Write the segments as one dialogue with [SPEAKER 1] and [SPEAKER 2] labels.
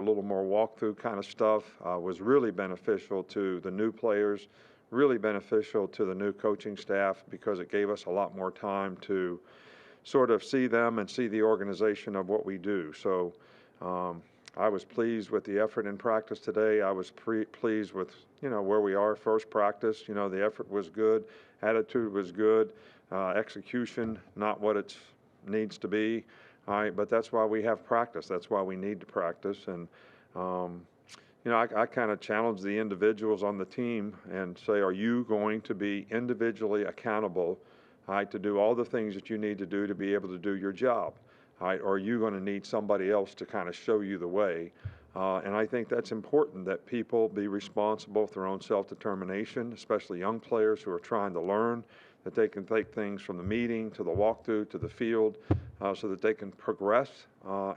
[SPEAKER 1] a little more walkthrough kind of stuff was really beneficial to the new players, really beneficial to the new coaching staff because it gave us a lot more time to sort of see them and see the organization of what we do. So I was pleased with the effort in practice today. I was pleased with, where we are first practice. The effort was good, attitude was good, execution not what it needs to be. All right, but that's why we have practice. That's why we need to practice. And I kind of challenge the individuals on the team and say, are you going to be individually accountable, all right, to do all the things that you need to do to be able to do your job? All right, or are you going to need somebody else to kind of show you the way? And I think that's important that people be responsible for their own self-determination, especially young players who are trying to learn, that they can take things from the meeting to the walkthrough to the field so that they can progress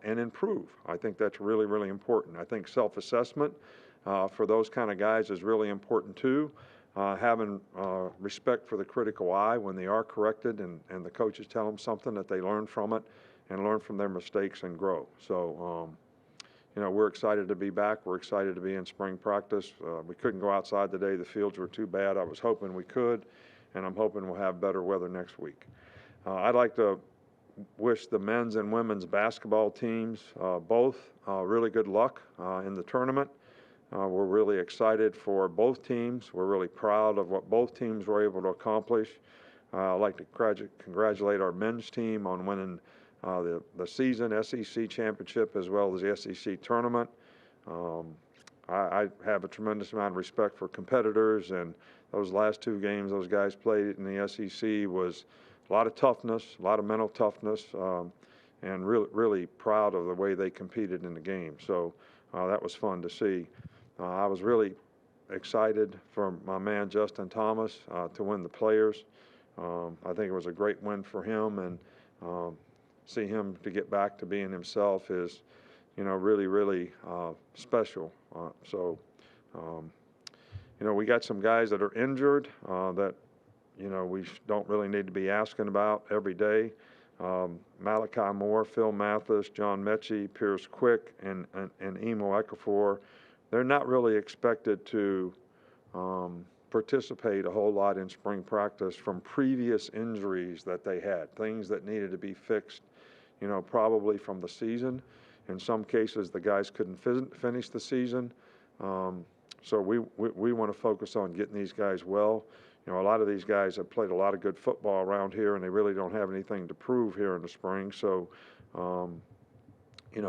[SPEAKER 1] and improve. I think that's really, really important. I think self-assessment for those kind of guys is really important too. Having respect for the critical eye when they are corrected and the coaches tell them something, that they learn from it and learn from their mistakes and grow. So, we're excited to be back. We're excited to be in spring practice. We couldn't go outside today. The fields were too bad. I was hoping we could, and I'm hoping we'll have better weather next week. I'd like to wish the men's and women's basketball teams both really good luck in the tournament. We're really excited for both teams. We're really proud of what both teams were able to accomplish. I'd like to congratulate our men's team on winning the season SEC championship as well as the SEC tournament. I have a tremendous amount of respect for competitors, and those last two games those guys played in the SEC was a lot of toughness, a lot of mental toughness, and really, really proud of the way they competed in the game. So that was fun to see. I was really excited for my man Justin Thomas to win the Players. I think it was a great win for him, and see him to get back to being himself is, really, really special. We got some guys that are injured that, we don't really need to be asking about every day. Malachi Moore, Phil Mathis, John Mechie, Pierce Quick, and Emo Ekafor, they're not really expected to participate a whole lot in spring practice from previous injuries that they had, things that needed to be fixed, probably from the season. In some cases, the guys couldn't finish the season. So we want to focus on getting these guys well. A lot of these guys have played a lot of good football around here, and they really don't have anything to prove here in the spring. So,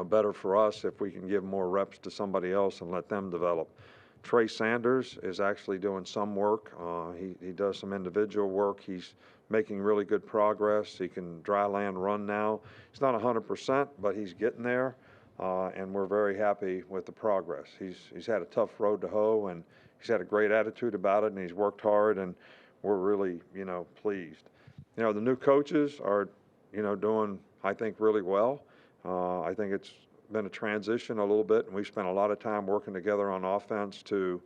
[SPEAKER 1] better for us if we can give more reps to somebody else and let them develop. Trey Sanders is actually doing some work. He does some individual work. He's making really good progress. He can dry land run now. He's not 100%, but he's getting there, and we're very happy with the progress. He's had a tough road to hoe, and he's had a great attitude about it, and he's worked hard, and we're really, pleased. The new coaches are, doing, I think, really well. I think it's been a transition a little bit, and we've spent a lot of time working together on offense to,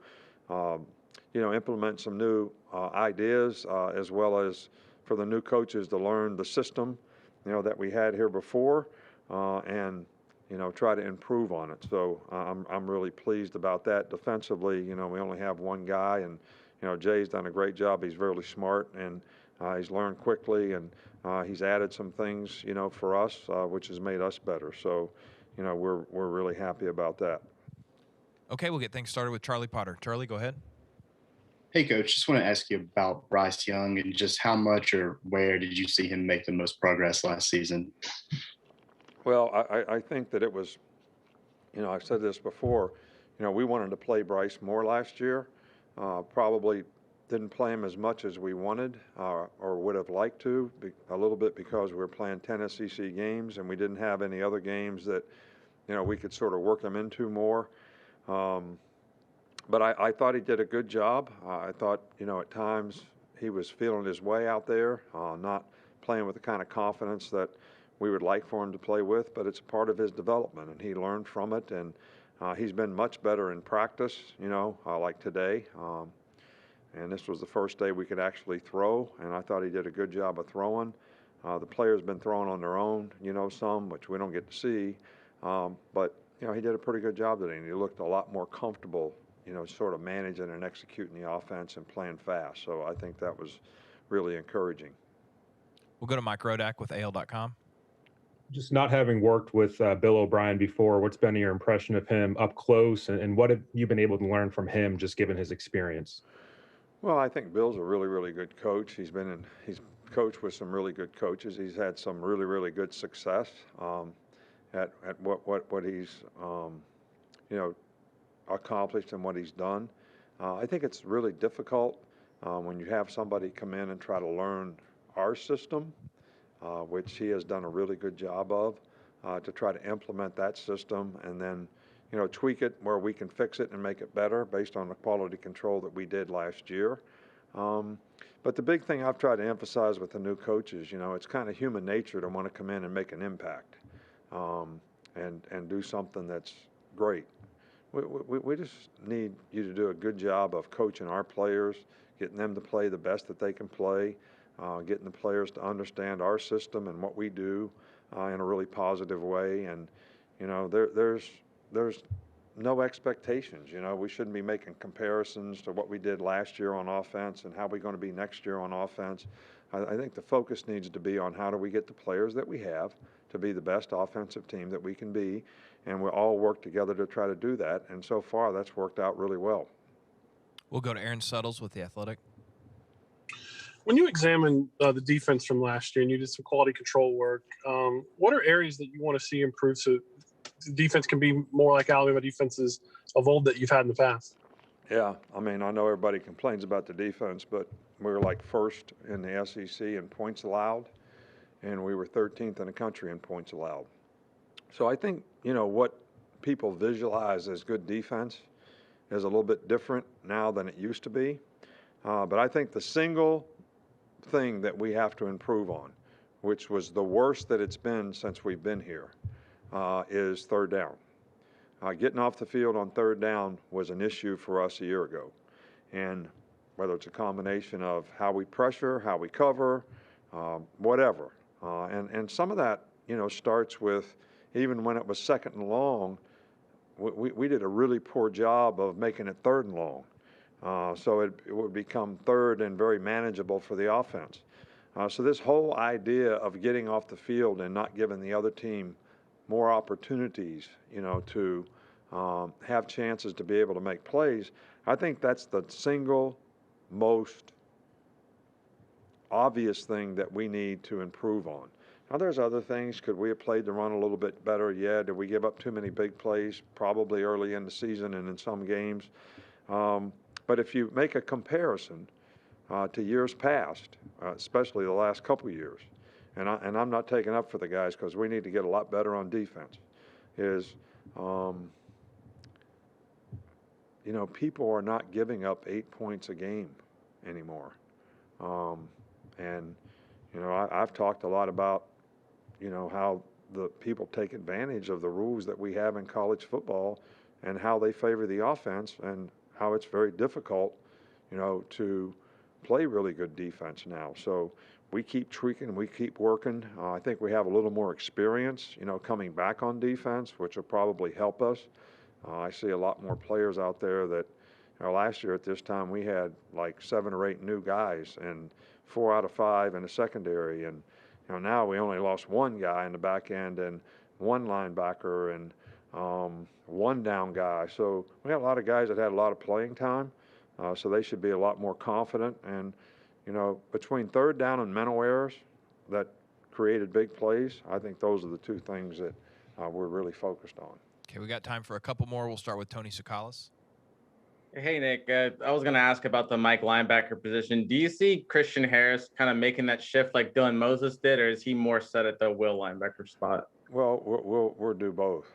[SPEAKER 1] implement some new ideas, as well as for the new coaches to learn the system, that we had here before, and try to improve on it. So I'm really pleased about that. Defensively, we only have one guy, and Jay's done a great job. He's really smart, and he's learned quickly, and he's added some things, for us, which has made us better. So, we're really happy about that.
[SPEAKER 2] Okay, we'll get things started with Charlie Potter. Charlie, go ahead.
[SPEAKER 3] Hey, Coach, just want to ask you about Bryce Young and just how much or where did you see him make the most progress last season?
[SPEAKER 1] Well, I think that it was, I've said this before, we wanted to play Bryce more last year. Probably didn't play him as much as we wanted or would have liked to, a little bit because we were playing 10 SEC games and we didn't have any other games that, we could sort of work him into more. But I thought he did a good job. I thought, at times he was feeling his way out there, not playing with the kind of confidence that we would like for him to play with, but it's a part of his development, and he learned from it, and he's been much better in practice, like today. And this was the first day we could actually throw, and I thought he did a good job of throwing. The players been throwing on their own, some, which we don't get to see. But he did a pretty good job today, and he looked a lot more comfortable, sort of managing and executing the offense and playing fast. So I think that was really encouraging.
[SPEAKER 2] We'll go to Mike Rodak with AL.com.
[SPEAKER 4] Just not having worked with Bill O'Brien before, what's been your impression of him up close, and what have you been able to learn from him just given his experience?
[SPEAKER 1] Well, I think Bill's a really, really good coach. He's coached with some really good coaches. He's had some really, really good success at what he's accomplished and what he's done. I think it's really difficult when you have somebody come in and try to learn our system, which he has done a really good job of, to try to implement that system and then tweak it where we can fix it and make it better based on the quality control that we did last year. But the big thing I've tried to emphasize with the new coaches, it's kind of human nature to want to come in and make an impact and do something that's great. We just need you to do a good job of coaching our players, getting them to play the best that they can play, getting the players to understand our system and what we do in a really positive way. And, there's no expectations. We shouldn't be making comparisons to what we did last year on offense and how we're going to be next year on offense. I think the focus needs to be on how do we get the players that we have to be the best offensive team that we can be, and we all work together to try to do that. And so far, that's worked out really well.
[SPEAKER 2] We'll go to Aaron Suttles with The Athletic.
[SPEAKER 5] When you examine the defense from last year and you did some quality control work, what are areas that you want to see improve so the defense can be more like Alabama defenses of old that you've had in the past?
[SPEAKER 1] Yeah, I know everybody complains about the defense, but we were like first in the SEC in points allowed, and we were 13th in the country in points allowed. So I think, what people visualize as good defense is a little bit different now than it used to be. But I think the single thing that we have to improve on, which was the worst that it's been since we've been here, is third down. Getting off the field on third down was an issue for us a year ago. And whether it's a combination of how we pressure, how we cover, whatever. And some of that, starts with even when it was second and long, we did a really poor job of making it third and long. So it would become third and very manageable for the offense. So this whole idea of getting off the field and not giving the other team more opportunities, to have chances to be able to make plays, I think that's the single most obvious thing that we need to improve on. Now, there's other things. Could we have played the run a little bit better? Yeah. Did we give up too many big plays? Probably early in the season and in some games. But if you make a comparison to years past, especially the last couple years, and I'm not taking up for the guys because we need to get a lot better on defense, is, people are not giving up 8 points a game anymore. I've talked a lot about, how the people take advantage of the rules that we have in college football and how they favor the offense and how it's very difficult, to play really good defense now. So we keep tweaking, we keep working. I think we have a little more experience, coming back on defense, which will probably help us. I see a lot more players out there that, last year at this time we had like 7 or 8 new guys and 4 out of 5 in the secondary. And, now we only lost 1 guy in the back end and 1 linebacker and 1 down guy. So we have a lot of guys that had a lot of playing time. So they should be a lot more confident. And, between third down and mental errors that created big plays, I think those are the 2 things that we're really focused on.
[SPEAKER 2] Okay, we got time for a couple more. We'll start with Tony Sakalas.
[SPEAKER 6] Hey, Nick. I was going to ask about the Mike linebacker position. Do you see Christian Harris kind of making that shift like Dylan Moses did, or is he more set at the will linebacker spot?
[SPEAKER 1] Well, we'll do both.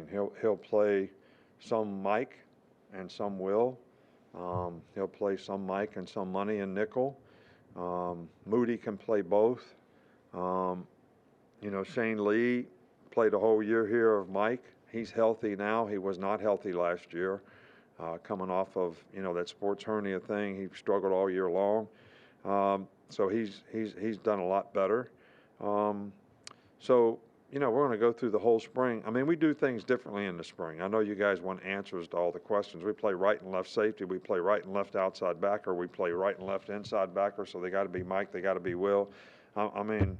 [SPEAKER 1] He'll play some Mike and some Will. He'll play some Mike and some money and nickel. Moody can play both. Shane Lee played a whole year here of Mike. He's healthy now. He was not healthy last year, coming off of that sports hernia thing. He struggled all year long. So he's done a lot better. So we're going to go through the whole spring. I mean, we do things differently in the spring. I know you guys want answers to all the questions. We play right and left safety. We play right and left outside backer. We play right and left inside backer. So they got to be Mike. They got to be Will. I mean,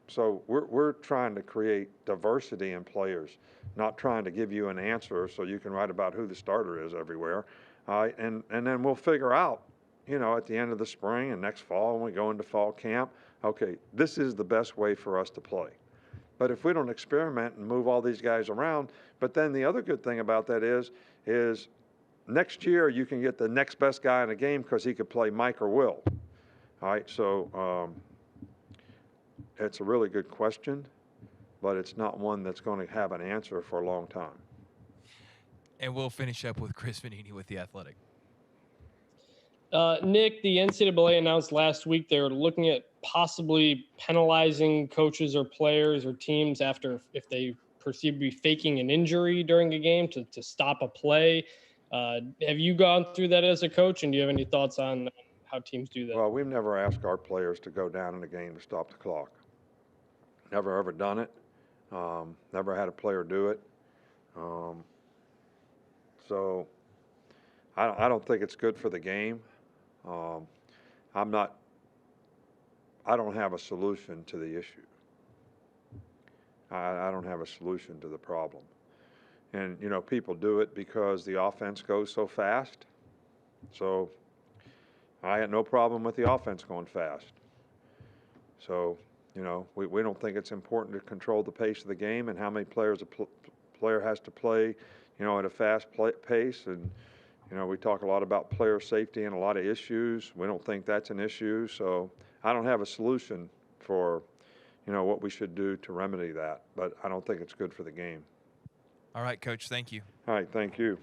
[SPEAKER 1] so we're trying to create diversity in players, not trying to give you an answer so you can write about who the starter is everywhere. And then we'll figure out, at the end of the spring and next fall when we go into fall camp, okay, this is the best way for us to play. But if we don't experiment and move all these guys around, but then the other good thing about that is next year you can get the next best guy in the game because he could play Mike or Will. All right, so it's a really good question, but it's not one that's going to have an answer for a long time.
[SPEAKER 2] And we'll finish up with Chris Vanini with The Athletic.
[SPEAKER 7] Nick, the NCAA announced last week they were looking at possibly penalizing coaches or players or teams if they perceive to be faking an injury during a game to stop a play. Have you gone through that as a coach, and do you have any thoughts on how teams do that?
[SPEAKER 1] Well, we've never asked our players to go down in the game to stop the clock. Never ever done it. Never had a player do it. So I don't think it's good for the game. I don't have a solution to the issue. I don't have a solution to the problem. And, people do it because the offense goes so fast. So I had no problem with the offense going fast. So, we don't think it's important to control the pace of the game and how many players a player has to play, at a fast pace. And, we talk a lot about player safety and a lot of issues. We don't think that's an issue. So I don't have a solution for, what we should do to remedy that. But I don't think it's good for the game.
[SPEAKER 2] All right, Coach, thank you.
[SPEAKER 1] All right, thank you.